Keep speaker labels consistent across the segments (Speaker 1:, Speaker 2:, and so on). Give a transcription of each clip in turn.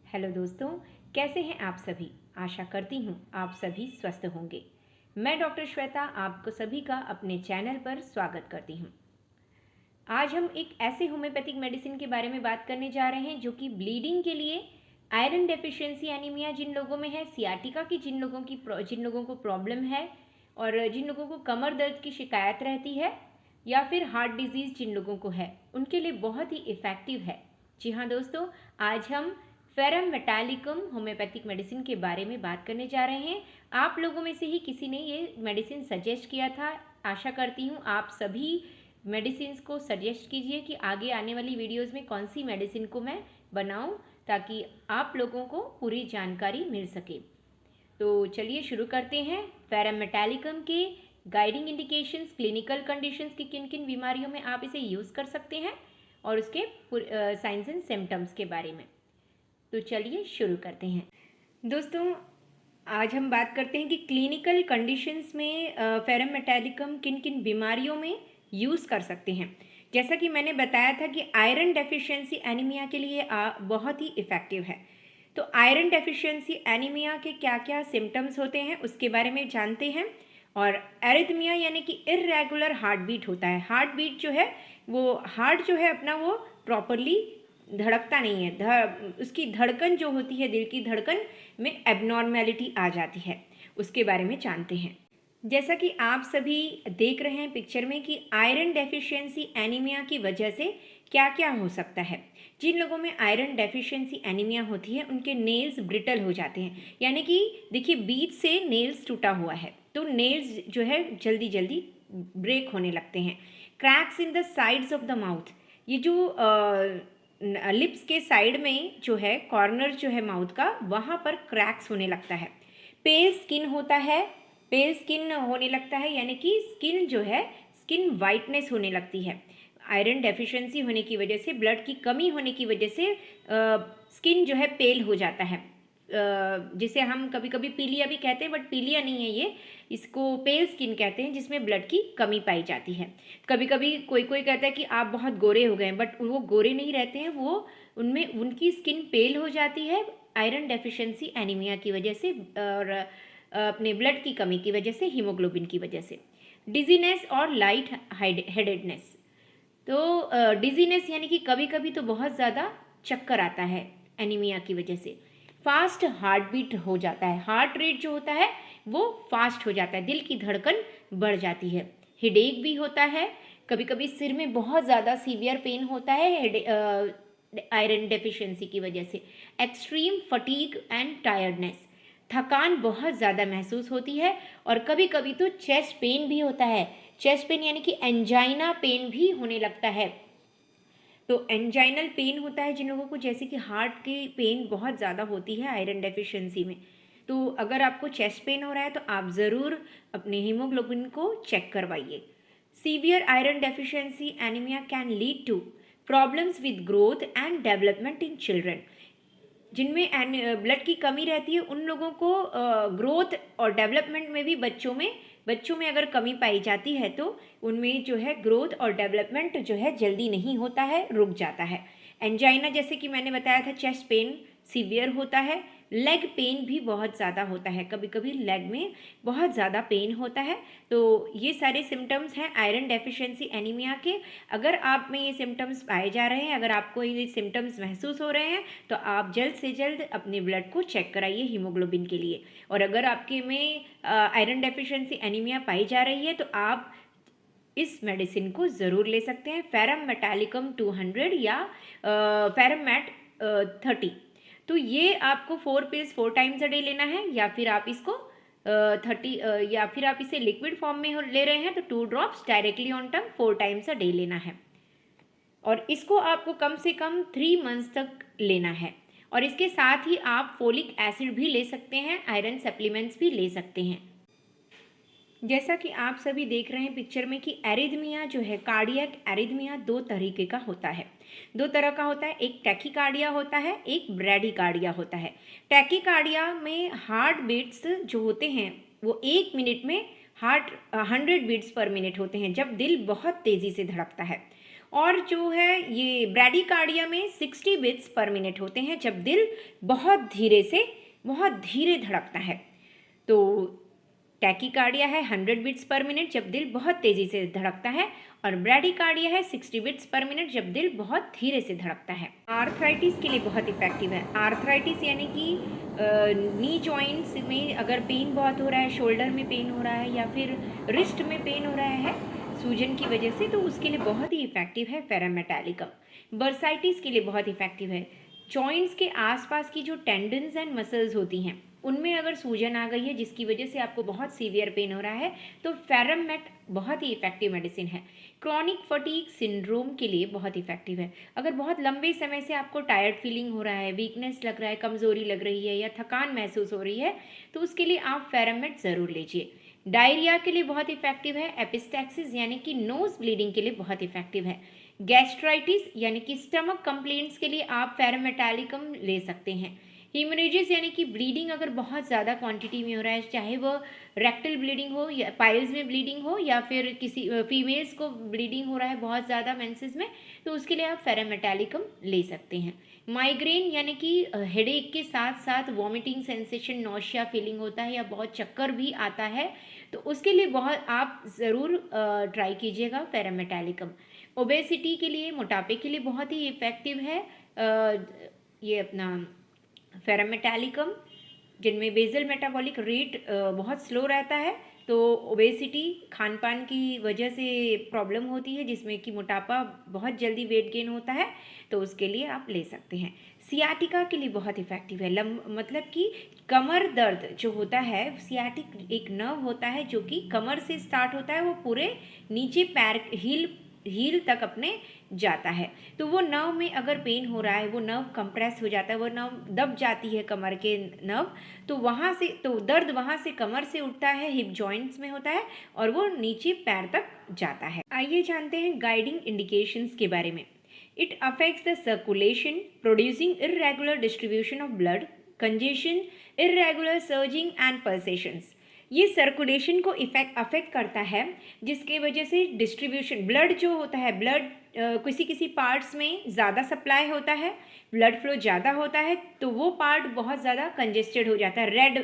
Speaker 1: Hello दोस्तों, कैसे हैं आप सभी। आशा करती हूँ आप सभी स्वस्थ होंगे। मैं डॉक्टर श्वेता आपको सभी का अपने चैनल पर स्वागत करती हूँ। आज हम एक ऐसे होम्योपैथिक मेडिसिन के बारे में बात करने जा रहे हैं जो कि ब्लीडिंग के लिए, आयरन डेफिशिएंसी एनीमिया जिन लोगों में है, सियाटिका की जिन लोगों को प्रॉब्लम है और जिन लोगों को कमर दर्द की शिकायत रहती है या फिर हार्ट डिजीज़ जिन लोगों को है, उनके लिए बहुत ही इफ़ेक्टिव है। जी हाँ दोस्तों, आज हम फेरम मेटालिकम होम्योपैथिक मेडिसिन के बारे में बात करने जा रहे हैं। आप लोगों में से ही किसी ने ये मेडिसिन सजेस्ट किया था। आशा करती हूँ आप सभी मेडिसिन को सजेस्ट कीजिए कि आगे आने वाली वीडियोस में कौन सी मेडिसिन को मैं बनाऊं ताकि आप लोगों को पूरी जानकारी मिल सके। तो चलिए शुरू करते हैं। फेरम मेटालिकम के गाइडिंग इंडिकेशंस, क्लिनिकल कंडीशंस की किन किन बीमारियों में आप इसे यूज़ कर सकते हैं और उसके साइंस एंड सिम्टम्स के बारे में। तो चलिए शुरू करते हैं। दोस्तों, आज हम बात करते हैं कि क्लिनिकल कंडीशंस में फेरम मेटालिकम किन किन बीमारियों में यूज़ कर सकते हैं। जैसा कि मैंने बताया था कि आयरन डेफिशिएंसी एनीमिया के लिए बहुत ही इफ़ेक्टिव है। तो आयरन डेफिशिएंसी एनीमिया के क्या क्या सिम्टम्स होते हैं उसके बारे में जानते हैं। और एरिथमिया यानी कि इर्रेगुलर हार्ट बीट होता है। हार्ट बीट जो है वो हार्ट जो है अपना वो प्रॉपरली धड़कता नहीं है। उसकी धड़कन जो होती है, दिल की धड़कन में एबनॉर्मेलिटी आ जाती है, उसके बारे में जानते हैं। जैसा कि आप सभी देख रहे हैं पिक्चर में कि आयरन डेफिशिएंसी एनीमिया की वजह से क्या क्या हो सकता है। जिन लोगों में आयरन डेफिशिएंसी एनीमिया होती है उनके नेल्स ब्रिटल हो जाते हैं, यानी कि देखिए बीच से नेल्स टूटा हुआ है तो नेल्स जो है जल्दी जल्दी ब्रेक होने लगते हैं। Cracks in the sides of the mouth, ये जो लिप्स के साइड में जो है कॉर्नर जो है माउथ का, वहाँ पर क्रैक्स होने लगता है। पेल स्किन होता है, पेल स्किन होने लगता है यानी कि स्किन जो है स्किन वाइटनेस होने लगती है। आयरन डेफिशिएंसी होने की वजह से, ब्लड की कमी होने की वजह से स्किन जो है पेल हो जाता है। जिसे हम कभी कभी पीलिया भी कहते हैं, बट पीलिया नहीं है ये, इसको पेल स्किन कहते हैं जिसमें ब्लड की कमी पाई जाती है। कभी कभी कोई कोई कहता है कि आप बहुत गोरे हो गए हैं, बट वो गोरे नहीं रहते हैं, वो उनमें उनकी स्किन पेल हो जाती है आयरन डेफिशिएंसी एनीमिया की वजह से और अपने ब्लड की कमी की वजह से, हीमोग्लोबिन की वजह से। डिजीनेस और लाइट हेडेडनेस, तो डिजीनेस यानी कि कभी कभी तो बहुत ज़्यादा चक्कर आता है एनीमिया की वजह से। फास्ट हार्ट बीट हो जाता है, हार्ट रेट जो होता है वो फास्ट हो जाता है, दिल की धड़कन बढ़ जाती है। हेडेक भी होता है, कभी कभी सिर में बहुत ज़्यादा सीवियर पेन होता है आयरन डेफिशिएंसी की वजह से। एक्सट्रीम फटीग एंड टायर्डनेस, थकान बहुत ज़्यादा महसूस होती है और कभी कभी तो चेस्ट पेन भी होता है। चेस्ट पेन यानी कि एंजाइना पेन भी होने लगता है। तो एंजाइनल पेन होता है जिन लोगों को, जैसे कि हार्ट की पेन बहुत ज़्यादा होती है आयरन डेफिशिएंसी में। तो अगर आपको चेस्ट पेन हो रहा है तो आप ज़रूर अपने हीमोग्लोबिन को चेक करवाइए। Severe iron deficiency anaemia can lead to problems with growth and development in children. जिनमें ब्लड की कमी रहती है उन लोगों को ग्रोथ और डेवलपमेंट में भी, बच्चों में अगर कमी पाई जाती है तो उनमें जो है ग्रोथ और डेवलपमेंट जो है जल्दी नहीं होता है, रुक जाता है। एंजाइना, जैसे कि मैंने बताया था, चेस्ट पेन सीवियर होता है। लेग पेन भी बहुत ज़्यादा होता है, कभी कभी लेग में बहुत ज़्यादा पेन होता है। तो ये सारे सिम्टम्स हैं आयरन डेफिशिएंसी एनीमिया के। अगर आप में ये सिम्टम्स पाए जा रहे हैं, अगर आपको ये सिम्टम्स महसूस हो रहे हैं तो आप जल्द से जल्द अपने ब्लड को चेक कराइए हीमोग्लोबिन के लिए। और अगर आपके में आयरन डेफिशिएंसी एनीमिया पाई जा रही है तो आप इस मेडिसिन को ज़रूर ले सकते हैं, फेरम मेटालिकम 200 या फेरम मैट 30। तो ये आपको 4 पिल्स 4 टाइम्स अ डे लेना है, या फिर आप इसको 30 या फिर आप इसे लिक्विड फॉर्म में ले रहे हैं तो 2 drops directly on tongue 4 times a day लेना है। और इसको आपको कम से कम 3 मंथ्स तक लेना है। और इसके साथ ही आप फोलिक एसिड भी ले सकते हैं, आयरन सप्लीमेंट्स भी ले सकते हैं। जैसा कि आप सभी देख रहे हैं पिक्चर में कि एरिथमिया जो है, कार्डियक एरिथमिया 2 तरीके का होता है। 2 तरह का होता है, एक टैकीकार्डिया होता है, एक ब्रैडीकार्डिया होता है। टैकीकार्डिया में हार्ट बीट्स जो होते हैं वो 1 मिनट में 100 बीट्स पर मिनट होते हैं, जब दिल बहुत तेज़ी से धड़कता है। और जो है ये ब्रैडीकार्डिया में 60 बीट्स पर मिनट होते हैं जब दिल बहुत धीरे धड़कता है। तो टैकीकार्डिया है 100 बीट्स पर मिनट जब दिल बहुत तेज़ी से धड़कता है, और ब्रैडीकार्डिया है 60 बीट्स पर मिनट जब दिल बहुत धीरे से धड़कता है। आर्थराइटिस के लिए बहुत इफेक्टिव है। आर्थराइटिस यानी कि नी जॉइंट्स में अगर पेन बहुत हो रहा है, शोल्डर में पेन हो रहा है या फिर रिस्ट में पेन हो रहा है सूजन की वजह से, तो उसके लिए बहुत ही इफेक्टिव है फेरम मेटालिकम। बर्साइटिस के लिए बहुत इफेक्टिव है। जॉइंट्स के आसपास की जो टेंडन्स एंड मसल्स होती हैं उनमें अगर सूजन आ गई है जिसकी वजह से आपको बहुत सीवियर पेन हो रहा है, तो फेरम मेट बहुत ही इफेक्टिव मेडिसिन है। क्रॉनिक फटीग सिंड्रोम के लिए बहुत इफेक्टिव है। अगर बहुत लंबे समय से आपको टायर्ड फीलिंग हो रहा है, वीकनेस लग रहा है, कमज़ोरी लग रही है या थकान महसूस हो रही है, तो उसके लिए आप फेरम मेट ज़रूर लीजिए। डायरिया के लिए बहुत इफेक्टिव है। एपिस्टैक्सिस यानी कि नोज ब्लीडिंग के लिए बहुत इफेक्टिव है। गैस्ट्राइटिस यानी कि स्टमक कंप्लेंट्स के लिए आप फेरम मेटालिकम ले सकते हैं। हीमोरेजिस यानी कि ब्लीडिंग अगर बहुत ज़्यादा क्वांटिटी में हो रहा है, चाहे वो रेक्टल ब्लीडिंग हो या पाइल्स में ब्लीडिंग हो या फिर किसी फीमेल्स को ब्लीडिंग हो रहा है बहुत ज़्यादा मेंसेस में, तो उसके लिए आप फेरम मेटालिकम ले सकते हैं। माइग्रेन यानी कि हेडेक के साथ साथ वॉमिटिंग सेंसेशन, नौशिया फीलिंग होता है या बहुत चक्कर भी आता है, तो उसके लिए बहुत आप ज़रूर ट्राई कीजिएगा फेरम मेटालिकम। ओबेसिटी के लिए, मोटापे के लिए बहुत ही इफ़ेक्टिव है ये अपना फेरम मेटालिकम, जिनमें बेसल मेटाबॉलिक रेट बहुत स्लो रहता है। तो ओबेसिटी खान पान की वजह से प्रॉब्लम होती है जिसमें कि मोटापा बहुत जल्दी वेट गेन होता है, तो उसके लिए आप ले सकते हैं। सियाटिका के लिए बहुत इफ़ेक्टिव है। मतलब कि कमर दर्द जो होता है, सियाटिक एक नर्व होता है जो कि कमर से स्टार्ट होता है, वो पूरे नीचे पैर हील तक अपने जाता है। तो वो नर्व में अगर पेन हो रहा है, वो नर्व कंप्रेस हो जाता है, वो नर्व दब जाती है कमर के नर्व, तो वहाँ से तो दर्द वहाँ से कमर से उठता है, हिप जॉइंट्स में होता है और वो नीचे पैर तक जाता है। आइए जानते हैं गाइडिंग इंडिकेशंस के बारे में। It affects the circulation, producing irregular distribution of blood, congestion, irregular surging and pulsations. ये सर्कुलेशन को अफेक्ट करता है, जिसके वजह से डिस्ट्रीब्यूशन, ब्लड जो होता है, ब्लड किसी पार्ट्स में ज़्यादा सप्लाई होता है, ब्लड फ्लो ज़्यादा होता है, तो वो पार्ट बहुत ज़्यादा कंजेस्टेड हो जाता है, रेड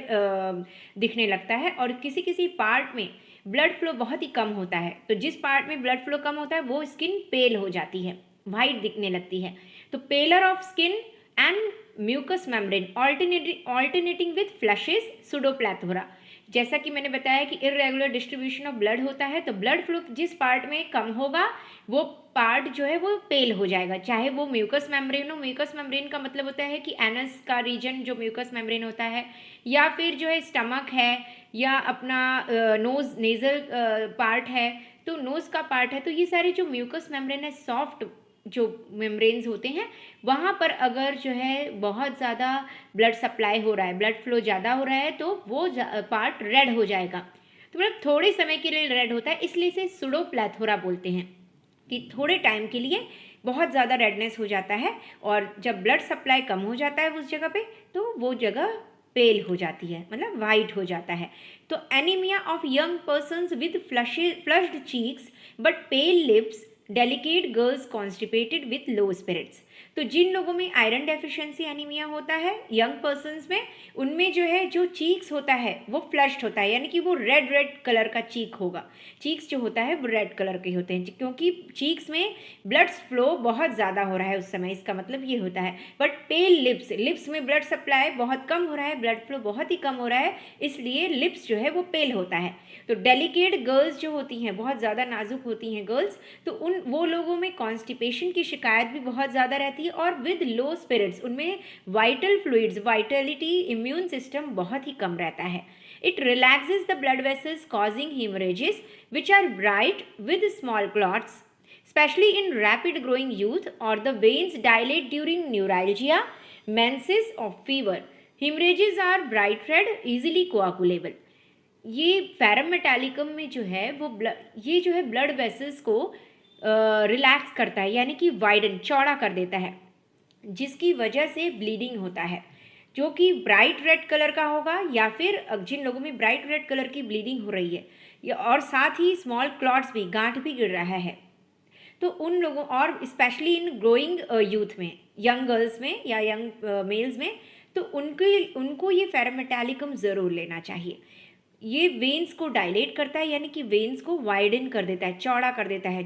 Speaker 1: दिखने लगता है। और किसी पार्ट में ब्लड फ्लो बहुत ही कम होता है, तो जिस पार्ट में ब्लड फ्लो कम होता है वो स्किन पेल हो जाती है, वाइट दिखने लगती है। तो pallor of skin and mucous membrane alternating with flushes, pseudoplethora. जैसा कि मैंने बताया कि इर्रेगुलर डिस्ट्रीब्यूशन ऑफ ब्लड होता है, तो ब्लड फ्लो जिस पार्ट में कम होगा वो पार्ट जो है वो पेल हो जाएगा, चाहे वो म्यूकस मेम्ब्रेन हो। म्यूकस मेम्ब्रेन का मतलब होता है कि एनस का रीजन जो म्यूकस मेम्ब्रेन होता है, या फिर जो है स्टमक है, या अपना नोज नेजल पार्ट है, तो नोज़ का पार्ट है, तो ये सारे जो म्यूकस मेम्ब्रेन है, सॉफ्ट जो मेम्ब्रेन्स होते हैं, वहाँ पर अगर जो है बहुत ज़्यादा ब्लड सप्लाई हो रहा है, ब्लड फ्लो ज़्यादा हो रहा है, तो वो पार्ट रेड हो जाएगा। तो मतलब थोड़े समय के लिए रेड होता है, इसलिए इसे सुडोप्लैथोरा बोलते हैं कि थोड़े टाइम के लिए बहुत ज़्यादा रेडनेस हो जाता है, और जब ब्लड सप्लाई कम हो जाता है उस जगह पे, तो वो जगह पेल हो जाती है, मतलब वाइट हो जाता है। तो anaemia of young persons with flushed cheeks but pale lips, delicate girls constipated with low spirits. तो जिन लोगों में आयरन डेफिशिएंसी एनीमिया होता है यंग पर्सन्स में, उनमें जो है जो चीक्स होता है वो फ्लश्ड होता है, यानी कि वो रेड कलर का चीक होगा। चीक्स जो होता है वो रेड कलर के होते हैं, क्योंकि चीक्स में ब्लड फ्लो बहुत ज़्यादा हो रहा है उस समय, इसका मतलब ये होता है। बट पेल लिप्स में ब्लड सप्लाई बहुत कम हो रहा है, ब्लड फ्लो बहुत ही कम हो रहा है, इसलिए लिप्स जो है वो पेल होता है। तो डेलिकेट गर्ल्स जो होती हैं, बहुत ज़्यादा नाजुक होती हैं गर्ल्स, तो वो लोगों में कॉन्स्टिपेशन की शिकायत भी बहुत ज़्यादा रहती है, और विद लो स्पिरिट्स, उनमें vital fluids, Vitality, immune system बहुत ही कम रहता है। It relaxes the blood vessels causing hemorrhages which are bright with small clots, especially in rapid growing youth, or the veins dilate during neuralgia, menses or fever. Hemorrhages are bright red, easily coagulable. ये ferrum metallicum में जो है वो ये जो है blood vessels को relax करता है, यानी कि वाइडन, चौड़ा कर देता है, जिसकी वजह से ब्लीडिंग होता है, जो कि ब्राइट रेड कलर का होगा, या फिर जिन लोगों में ब्राइट रेड कलर की ब्लीडिंग हो रही है, और साथ ही स्मॉल क्लॉट्स भी, गांठ भी गिर रहा है, तो उन लोगों, और स्पेशली इन ग्रोइंग यूथ में, यंग गर्ल्स में या यंग मेल्स में, तो उनको ये फेरम मेटालिकम ज़रूर लेना चाहिए। ये वेन्स को डायलेट करता है, यानी कि वेन्स को वाइडन कर देता है, चौड़ा कर देता है।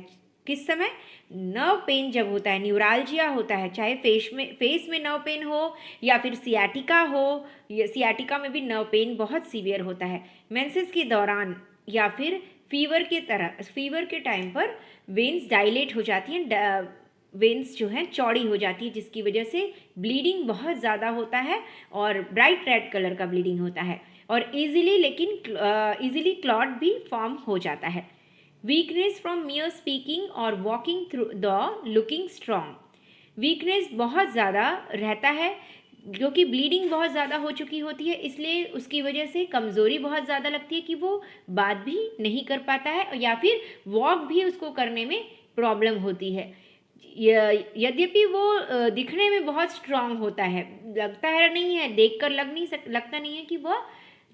Speaker 1: किस समय? नर्व पेन जब होता है, न्यूरालजिया होता है, चाहे फेस में नर्व पेन हो या फिर सियाटिका हो, या सियाटिका में भी नर्व पेन बहुत सीवियर होता है। मेंसेस के दौरान या फिर फीवर के टाइम पर वेन्स डायलेट हो जाती हैं, वेन्स जो हैं चौड़ी हो जाती है, जिसकी वजह से ब्लीडिंग बहुत ज़्यादा होता है और ब्राइट रेड कलर का ब्लीडिंग होता है, और इजीली क्लॉट भी फॉर्म हो जाता है। वीकनेस फ्रॉम मियर स्पीकिंग और walking through the looking strong. Weakness बहुत ज़्यादा रहता है क्योंकि ब्लीडिंग बहुत ज़्यादा हो चुकी होती है, इसलिए उसकी वजह से कमज़ोरी बहुत ज़्यादा लगती है कि वो बात भी नहीं कर पाता है या फिर वॉक भी उसको करने में प्रॉब्लम होती है। यद्यपि वो दिखने में बहुत स्ट्रांग होता है, लगता है नहीं है, देखकर लगता नहीं है कि वह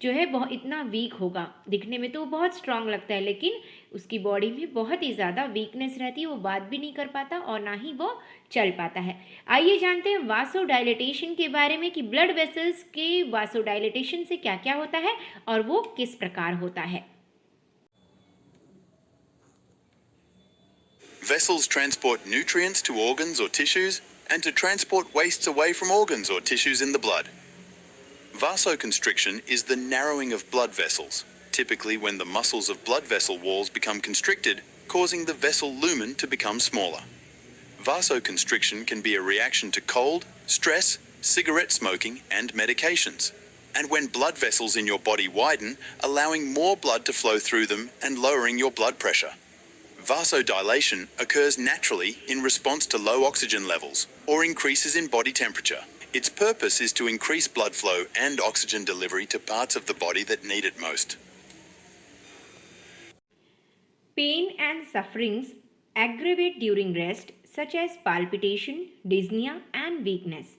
Speaker 1: जो है बहुत इतना वीक होगा। दिखने में तो वो बहुत स्ट्रांग लगता है, लेकिन उसकी बॉडी में बहुत ही ज़्यादा वीकनेस रहती है, वो बात भी नहीं कर पाता और ना ही वो चल पाता है। आइए जानते हैं वासोडाइलेटेशन के बारे में कि ब्लड वेसल्स के वासोडाइलेटेशन से क्या क्या होता है और वो किस प्रकार होता है।
Speaker 2: Vessels transport nutrients to organs or tissues and to transport wastes away from organs or tissues in the blood. Vasoconstriction is the narrowing of blood vessels, typically when the muscles of blood vessel walls become constricted, causing the vessel lumen to become smaller. Vasoconstriction can be a reaction to cold, stress, cigarette smoking, and medications, and when blood vessels in your body widen, allowing more blood to flow through them and lowering your blood pressure. Vasodilation occurs naturally in response to low oxygen levels or increases in body temperature. Its purpose is to increase blood flow and oxygen delivery to parts of the body that need it most.
Speaker 1: Pain and sufferings aggravate during rest, such as palpitation, dyspnea and weakness.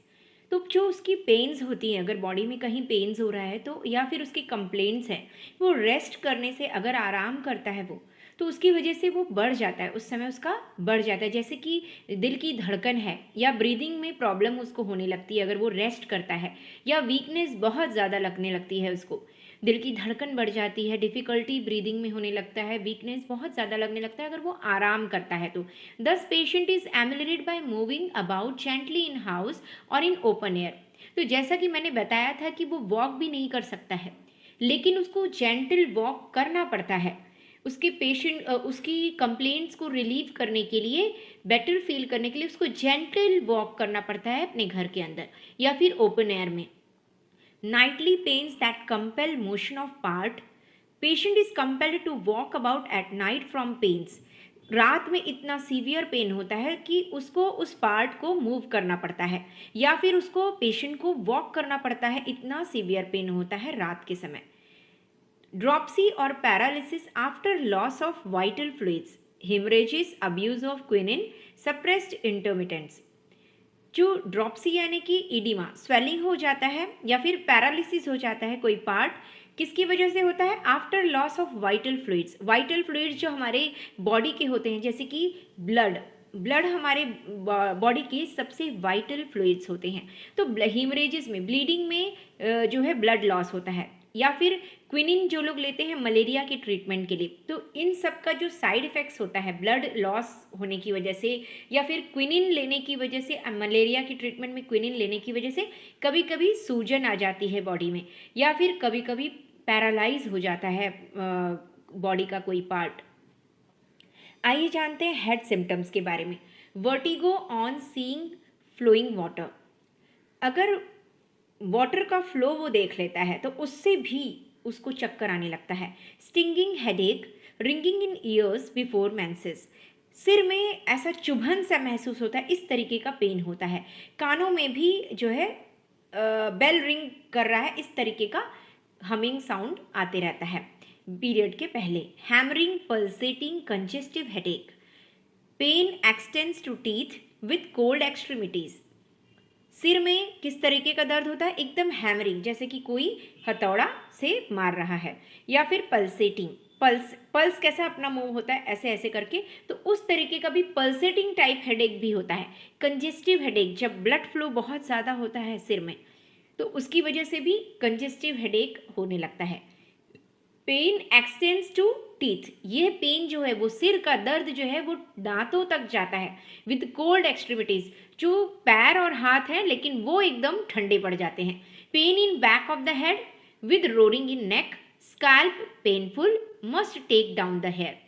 Speaker 1: तो जो उसकी pens होती हैं, अगर body में कहीं pens हो रहा है तो, या फिर उसकी कंप्लेंट्स हैं, वो रेस्ट करने से अगर आराम करता है वो, तो उसकी वजह से वो बढ़ जाता है, उस समय उसका बढ़ जाता है। जैसे कि दिल की धड़कन है या ब्रीदिंग में प्रॉब्लम उसको होने लगती है अगर वो रेस्ट करता है, या वीकनेस बहुत ज़्यादा लगने लगती है उसको, दिल की धड़कन बढ़ जाती है, डिफ़िकल्टी ब्रीदिंग में होने लगता है, वीकनेस बहुत ज़्यादा लगने लगता है अगर वो आराम करता है तो। दस patient is emulated by moving about gently in house और इन ओपन एयर। तो जैसा कि मैंने बताया था कि वो वॉक भी नहीं कर सकता है, लेकिन उसको जेंटल वॉक करना पड़ता है। उसकी कंप्लेंट्स को रिलीव करने के लिए, बेटर फील करने के लिए उसको जेंटल वॉक करना पड़ता है अपने घर के अंदर या फिर ओपन एयर में। Nightly pains that compel motion of part. Patient is compelled to walk about at night from pains. रात में इतना सीवियर पेन होता है कि उसको उस पार्ट को मूव करना पड़ता है या फिर उसको पेशेंट को वॉक करना पड़ता है, इतना सीवियर पेन होता है रात के समय। ड्रॉप्सी और paralysis after loss of vital fluids, haemorrhages, abuse of quinine, suppressed intermittents. जो ड्रॉप्सी यानी कि इडिमा, स्वेलिंग हो जाता है या फिर पैरालिसिस हो जाता है कोई पार्ट, किसकी वजह से होता है? After loss of vital fluids. Vital fluids जो हमारे बॉडी के होते हैं, जैसे कि ब्लड हमारे बॉडी के सबसे वाइटल फ्लूइड्स होते हैं। तो हीमरेजेस में, ब्लीडिंग में जो है ब्लड लॉस होता है, या फिर क्विनिन जो लोग लेते हैं मलेरिया के ट्रीटमेंट के लिए, तो इन सब का जो साइड इफ़ेक्ट्स होता है ब्लड लॉस होने की वजह से या फिर क्विनिन लेने की वजह से, मलेरिया की ट्रीटमेंट में क्विनिन लेने की वजह से कभी कभी सूजन आ जाती है बॉडी में, या फिर कभी कभी पैरालाइज हो जाता है बॉडी का कोई पार्ट। आइए जानते हैं हेड सिम्टम्स के बारे में। Vertigo on seeing flowing water. अगर वाटर का फ्लो वो देख लेता है तो उससे भी उसको चक्कर आने लगता है। स्टिंगिंग हेडेक, रिंगिंग इन ईयर्स बिफोर मेंसेस। सिर में ऐसा चुभन सा महसूस होता है, इस तरीके का पेन होता है। कानों में भी जो है बेल रिंग कर रहा है, इस तरीके का हमिंग साउंड आते रहता है पीरियड के पहले। Hammering, pulsating, congestive headache. Pain extends to teeth with cold extremities. सिर में किस तरीके का दर्द होता है? एकदम हैमरिंग, जैसे कि कोई हथौड़ा से मार रहा है, या फिर पल्सेटिंग, पल्स पल्स कैसा अपना मूव होता है ऐसे ऐसे करके, तो उस तरीके का भी पल्सेटिंग टाइप हेडेक भी होता है। कंजेस्टिव हेडेक, जब ब्लड फ्लो बहुत ज़्यादा होता है सिर में तो उसकी वजह से भी कंजेस्टिव हेडेक होने लगता है। पेन एक्सटेंड्स टू टीथ, ये पेन जो है वो सिर का दर्द जो है वो दांतों तक जाता है। विद कोल्ड एक्सट्रीमिटीज, जो पैर और हाथ हैं लेकिन वो एकदम ठंडे पड़ जाते हैं। Pain in back of the head with roaring in neck, scalp painful, must take down the hair.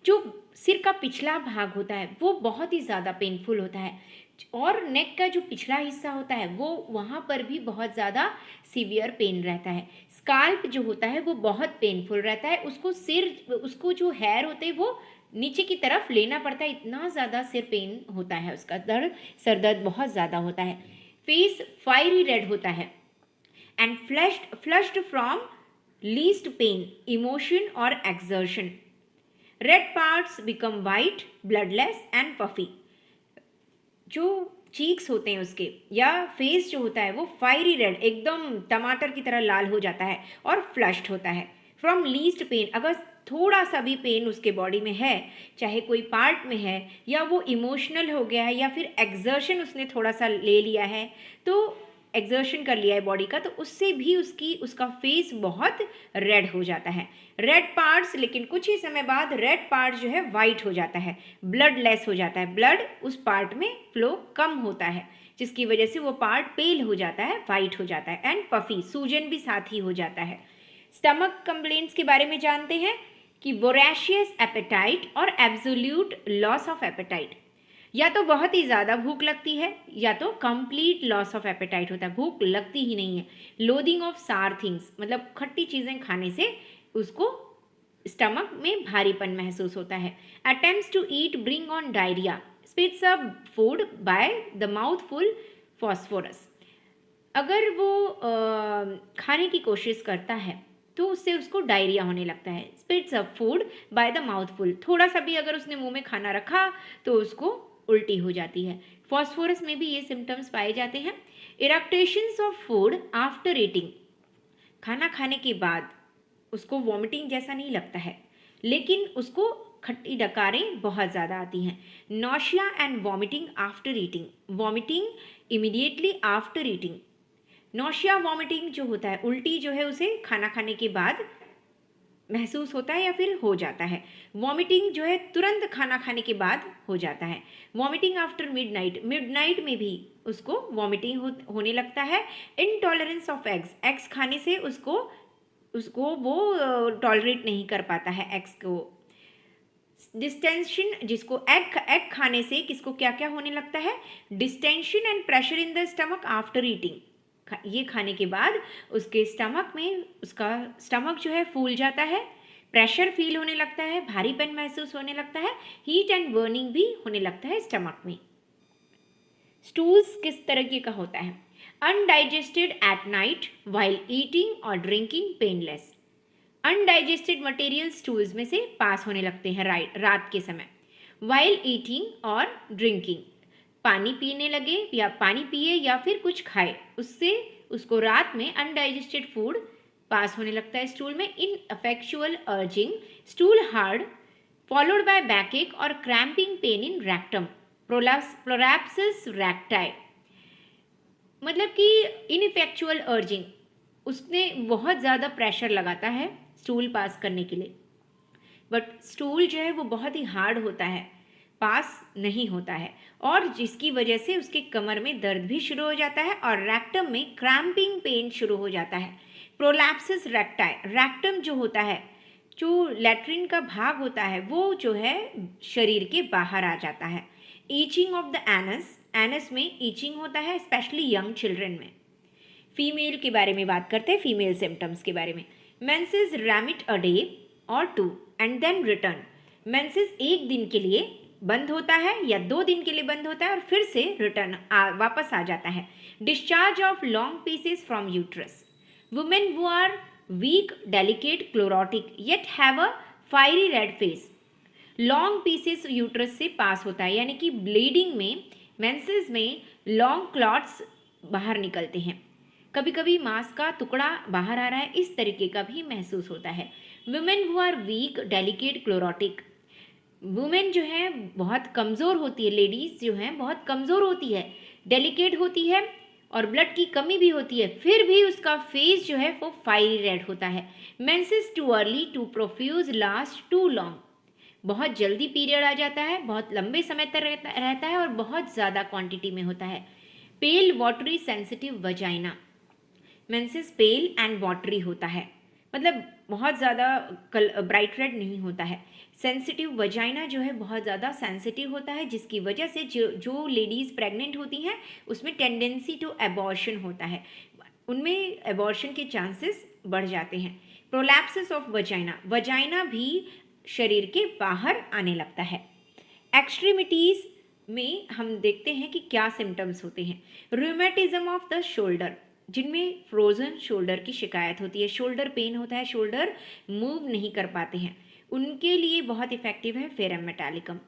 Speaker 1: जो सिर का पिछला भाग होता है वो बहुत ही ज़्यादा पेनफुल होता है, और नेक का जो पिछला हिस्सा होता है वो वहाँ पर भी बहुत ज़्यादा सीवियर पेन रहता है। स्काल्प जो होता है वो बहुत पेनफुल रहता है, उसको जो हेयर होते हैं वो नीचे की तरफ लेना पड़ता है, इतना ज़्यादा सिर पेन होता है, उसका सर दर्द बहुत ज़्यादा होता है। फेस फायरी रेड होता है and flushed from least pain, emotion और exertion. Red parts become white, bloodless and puffy. जो चीक्स होते हैं उसके या फेस जो होता है वो फायरी रेड, एकदम टमाटर की तरह लाल हो जाता है और फ्लश्ड होता है। फ्रॉम लीस्ट पेन, अगर थोड़ा सा भी पेन उसके बॉडी में है, चाहे कोई पार्ट में है या वो इमोशनल हो गया है या फिर एक्सर्शन उसने थोड़ा सा ले लिया है, तो एक्सर्शन कर लिया है बॉडी का, तो उससे भी उसका फेस बहुत रेड हो जाता है। रेड पार्ट्स, लेकिन कुछ ही समय बाद रेड पार्ट जो है वाइट हो जाता है, ब्लड लेस हो जाता है, ब्लड उस पार्ट में फ्लो कम होता है जिसकी वजह से वो पार्ट पेल हो जाता है, वाइट हो जाता है। एंड पफी, सूजन भी साथ ही हो जाता है। स्टमक कंप्लेंट्स के बारे में जानते हैं कि वोरेशियस एपेटाइट और एब्सोल्यूट लॉस ऑफ एपेटाइट, या तो बहुत ही ज़्यादा भूख लगती है या तो कंप्लीट लॉस ऑफ एपेटाइट होता है, भूख लगती ही नहीं है। लोदिंग ऑफ सार थिंग्स, मतलब खट्टी चीज़ें खाने से उसको स्टमक में भारीपन महसूस होता है। Attempts to eat bring on diarrhoea, spits up food by the mouth full phosphorus. अगर वो खाने की कोशिश करता है तो उससे उसको डायरिया होने लगता है। Spits up food by the mouth full, थोड़ा सा भी अगर उसने मुंह में खाना रखा तो उसको उल्टी हो जाती है। फॉस्फोरस में भी ये सिम्टम्स पाए जाते हैं। इरेक्टेशंस ऑफ फूड आफ्टर ईटिंग, खाना खाने के बाद उसको वॉमिटिंग जैसा नहीं लगता है लेकिन उसको खट्टी डकारें बहुत ज़्यादा आती हैं। Nausea and vomiting after eating, vomiting immediately after eating. Nausea vomiting जो होता है, उल्टी जो है उसे खाना खाने के बाद महसूस होता है या फिर हो जाता है। वॉमिटिंग जो है तुरंत खाना खाने के बाद हो जाता है। वॉमिटिंग आफ्टर मिडनाइट, मिडनाइट में भी उसको वॉमिटिंग होने लगता है। इनटॉलरेंस ऑफ एग्स, एग्स खाने से उसको वो टॉलरेट नहीं कर पाता है एग्स को। डिस्टेंशन, जिसको एग खाने से किसको क्या क्या होने लगता है, distension and pressure in the stomach after eating, ये खाने के बाद उसके स्टमक में उसका स्टमक जो है फूल जाता है, प्रेशर फील होने लगता है, भारीपन महसूस होने लगता है, हीट एंड बर्निंग भी होने लगता है स्टमक में। स्टूल्स किस तरीके का होता है, undigested at night while eating और drinking painless. Undigested material stools में से पास होने लगते हैं रात के समय। वाइल ईटिंग और ड्रिंकिंग, पानी पीने लगे या पानी पिए या फिर कुछ खाए, उससे उसको रात में अनडाइजेस्टेड फूड पास होने लगता है स्टूल में। In ineffectual urging, stool hard followed by backache और cramping pain in rectum, prolapsus recti. मतलब कि इनफेक्चुअल अर्जिंग, उसने बहुत ज़्यादा प्रेशर लगाता है स्टूल पास करने के लिए, बट स्टूल जो है वो बहुत ही हार्ड होता है, पास नहीं होता है, और जिसकी वजह से उसके कमर में दर्द भी शुरू हो जाता है और रेक्टम में क्रैम्पिंग पेन शुरू हो जाता है। प्रोलैप्सिस रेक्टाई, रेक्टम जो होता है, जो लैट्रिन का भाग होता है, वो जो है शरीर के बाहर आ जाता है। Itching of the anus, anus में ईचिंग होता है स्पेशली यंग चिल्ड्रन में। फीमेल के बारे में बात करते हैं, फीमेल सिम्टम्स के बारे में। मेंसेस रैमिट अ डे और 2 एंड देन रिटर्न, मेंसेस एक दिन के लिए बंद होता है या 2 दिन के लिए बंद होता है और फिर से रिटर्न वापस आ जाता है। Discharge of long pieces from uterus, women who are weak, delicate, chlorotic yet have a fiery red face. Long pieces uterus से पास होता है, यानी कि ब्लीडिंग में, मेंसेस में लॉन्ग क्लॉट्स बाहर निकलते हैं। कभी कभी मांस का टुकड़ा बाहर आ रहा है, इस तरीके का भी महसूस होता है। Women who are weak, delicate, chlorotic, women जो है बहुत कमज़ोर होती है, लेडीज़ जो हैं बहुत कमज़ोर होती है, डेलिकेट होती है और ब्लड की कमी भी होती है, फिर भी उसका फेस जो है वो फायरी रेड होता है। Menses too early, too profuse, last too long, बहुत जल्दी पीरियड आ जाता है, बहुत लंबे समय तक रहता है और बहुत ज़्यादा क्वांटिटी में होता है। Pale, watery, sensitive vagina, menses pale and watery होता है, मतलब बहुत ज़्यादा ब्राइट रेड नहीं होता है। सेंसिटिव वजाइना जो है बहुत ज़्यादा सेंसिटिव होता है, जिसकी वजह से जो लेडीज़ प्रेग्नेंट होती हैं उसमें टेंडेंसी टू एबॉर्शन होता है, उनमें एबॉर्शन के चांसेस बढ़ जाते हैं। प्रोलैप्सिस ऑफ वजाइना, वजाइना भी शरीर के बाहर आने लगता है। एक्सट्रीमिटीज़ में हम देखते हैं कि क्या सिम्टम्स होते हैं। रूमेटिज्म ऑफ द शोल्डर, जिनमें फ्रोजन शोल्डर की शिकायत होती है, शोल्डर पेन होता है, शोल्डर मूव नहीं कर पाते हैं, उनके लिए बहुत इफेक्टिव है ferrum metallicum.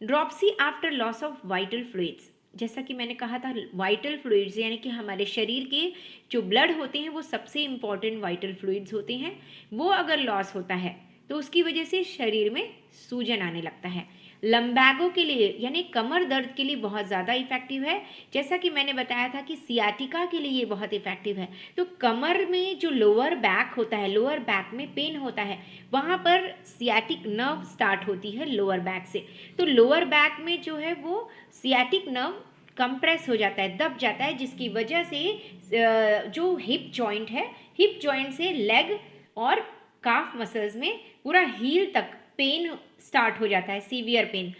Speaker 1: Dropsy after loss of vital fluids, जैसा कि मैंने कहा था वाइटल फ्लूइड्स यानी कि हमारे शरीर के जो ब्लड होते हैं वो सबसे इम्पॉर्टेंट वाइटल फ्लूइड्स होते हैं, वो अगर लॉस होता है तो उसकी वजह से शरीर में सूजन आने लगता है। लंबैगो के लिए यानी कमर दर्द के लिए बहुत ज़्यादा इफेक्टिव है, जैसा कि मैंने बताया था कि सियाटिका के लिए ये बहुत इफेक्टिव है। तो कमर में जो लोअर बैक होता है, लोअर बैक में पेन होता है, वहाँ पर सियाटिक नर्व स्टार्ट होती है लोअर बैक से, तो लोअर बैक में जो है वो सियाटिक नर्व कंप्रेस हो जाता है, दब जाता है, जिसकी वजह से जो हिप जॉइंट है, हिप जॉइंट से लेग और काफ मसल्स में पूरा हील तक पेन स्टार्ट हो जाता है, सीवियर पेन,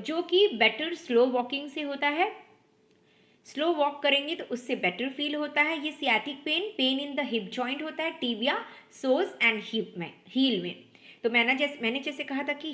Speaker 1: जो कि बेटर स्लो वॉकिंग से होता है। स्लो वॉक करेंगे तो उससे बेटर फील होता है। ये sciatic pain in the hip joint होता है, टिबिया, सोज एंड हिप में, हील में। तो मैंने जैसे कहा था कि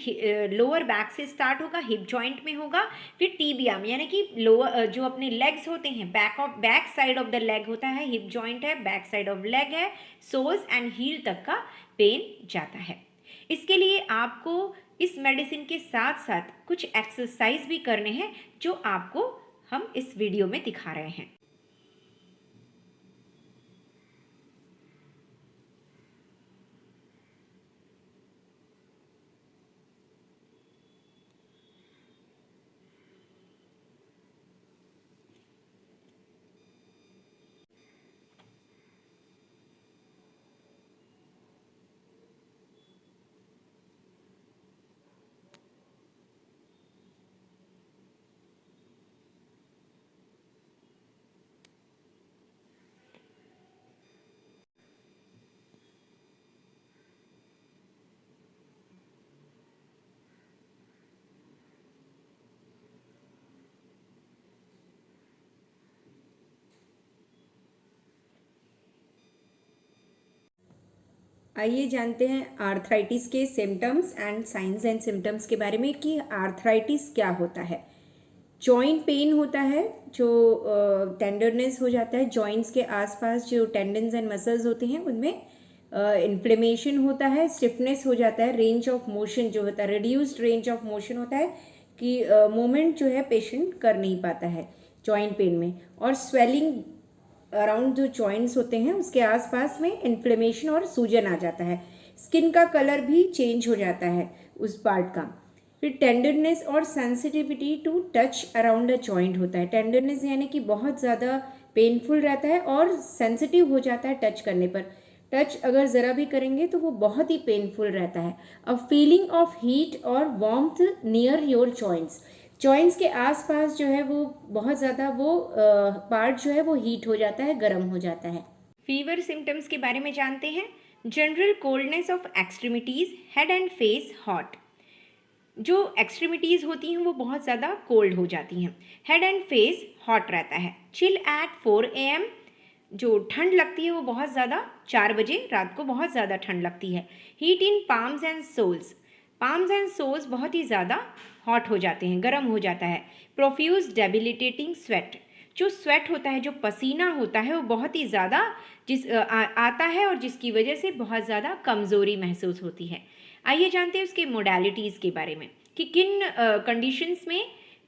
Speaker 1: लोअर बैक से स्टार्ट होगा, हिप जॉइंट में होगा, फिर टीबिया में, यानी कि लोअर जो अपने लेग्स होते हैं, back side of the leg होता है, हिप जॉइंट है, बैक साइड ऑफ लेग है, सोज एंड हील तक का पेन जाता है। इसके लिए आपको इस मेडिसिन के साथ साथ कुछ एक्सरसाइज भी करने हैं, जो आपको हम इस वीडियो में दिखा रहे हैं। आइए जानते हैं आर्थराइटिस के symptoms and science and symptoms के बारे में कि आर्थराइटिस क्या होता है। जॉइंट पेन होता है, जो टेंडरनेस हो जाता है, जॉइंट्स के आसपास जो टेंडन्स एंड मसल्स होते हैं उनमें इन्फ्लेमेशन होता है, स्टिफनेस हो जाता है, रेंज ऑफ मोशन जो होता है, रिड्यूस्ड रेंज ऑफ मोशन होता है कि मूवमेंट जो है पेशेंट कर नहीं पाता है जॉइंट पेन में, और स्वेलिंग अराउंड जो जॉइंट्स होते हैं उसके आसपास में इन्फ्लेमेशन और सूजन आ जाता है। स्किन का कलर भी चेंज हो जाता है उस पार्ट का। फिर टेंडरनेस और sensitivity to touch around a joint होता है। टेंडरनेस यानी कि बहुत ज़्यादा पेनफुल रहता है और सेंसिटिव हो जाता है टच करने पर। टच अगर ज़रा भी करेंगे तो वो बहुत ही पेनफुल रहता है। अ फीलिंग ऑफ हीट और warmth near your joints, joints के आसपास जो है वो बहुत ज़्यादा वो पार्ट जो है वो हीट हो जाता है, गर्म हो जाता है। फीवर सिम्टम्स के बारे में जानते हैं। General coldness of extremities, head and face hot, जो एक्सट्रीमिटीज़ होती हैं वो बहुत ज़्यादा कोल्ड हो जाती हैं, हेड एंड फेस हॉट रहता है। चिल एट 4 AM, जो ठंड लगती है वो बहुत ज़्यादा 4 बजे रात को बहुत ज़्यादा ठंड लगती है। Heat in palms and soles, palms and soles बहुत ही ज़्यादा हॉट हो जाते हैं, गर्म हो जाता है। प्रोफ्यूज डेबिलिटेटिंग स्वेट, जो स्वेट होता है, जो पसीना होता है वो बहुत ही ज़्यादा आता है और जिसकी वजह से बहुत ज़्यादा कमज़ोरी महसूस होती है। आइए जानते हैं उसके मोडालिटीज़ के बारे में कि किन कंडीशंस में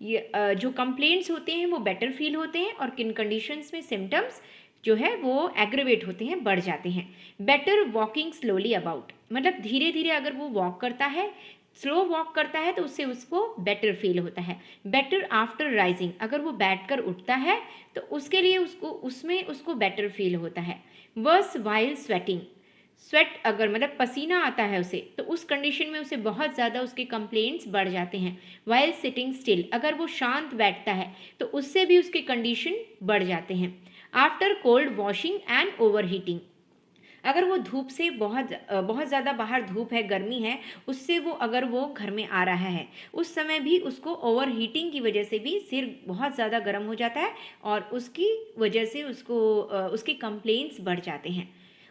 Speaker 1: ये जो कंप्लेंट्स होते हैं वो बेटर फील होते हैं और किन कंडीशंस में सिम्टम्स जो है वो एग्रेवेट होते हैं, बढ़ जाते हैं। बेटर वॉकिंग स्लोली अबाउट, मतलब धीरे धीरे अगर वो वॉक करता है, स्लो वॉक करता है तो उससे उसको बेटर फील होता है। बेटर आफ्टर राइजिंग, अगर वो बैठकर उठता है तो उसके लिए उसको बेटर फील होता है। वर्स वाइल स्वेटिंग, स्वेट अगर मतलब पसीना आता है उसे, तो उस कंडीशन में उसे बहुत ज़्यादा उसके कंप्लेंट्स बढ़ जाते हैं। वाइल सिटिंग स्टिल, अगर वो शांत बैठता है तो उससे भी उसके कंडीशन बढ़ जाते हैं। After cold washing and over heating, अगर वो धूप से बहुत ज़्यादा बाहर धूप है, गर्मी है, उससे अगर वो घर में आ रहा है, उस समय भी उसको ओवर हीटिंग की वजह से भी सिर बहुत ज़्यादा गर्म हो जाता है और उसकी वजह से उसके कंप्लेंट्स बढ़ जाते हैं।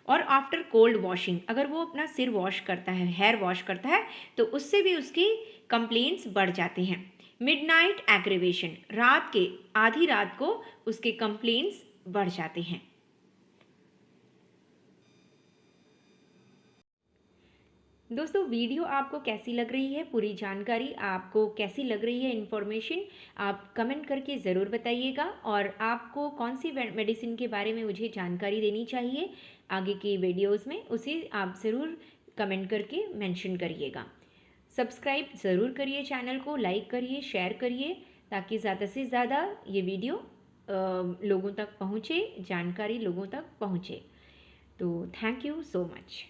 Speaker 1: और आफ्टर कोल्ड वॉशिंग, अगर वो अपना सिर वॉश करता है, हेयर वॉश करता है, तो उससे भी उसकी कंप्लेंट्स बढ़ जाते हैं। मिडनाइट एग्रीवेशन, रात के आधी रात को उसके कंप्लेंट्स बढ़ जाते हैं। दोस्तों, वीडियो आपको कैसी लग रही है, पूरी जानकारी आपको कैसी लग रही है, इन्फॉर्मेशन आप कमेंट करके ज़रूर बताइएगा। और आपको कौन सी मेडिसिन के बारे में मुझे जानकारी देनी चाहिए आगे की वीडियोस में, उसे आप ज़रूर कमेंट करके मेंशन करिएगा। सब्सक्राइब ज़रूर करिए, चैनल को लाइक करिए, शेयर करिए, ताकि ज़्यादा से ज़्यादा ये वीडियो लोगों तक पहुँचे, जानकारी लोगों तक पहुँचे। तो थैंक यू सो मच।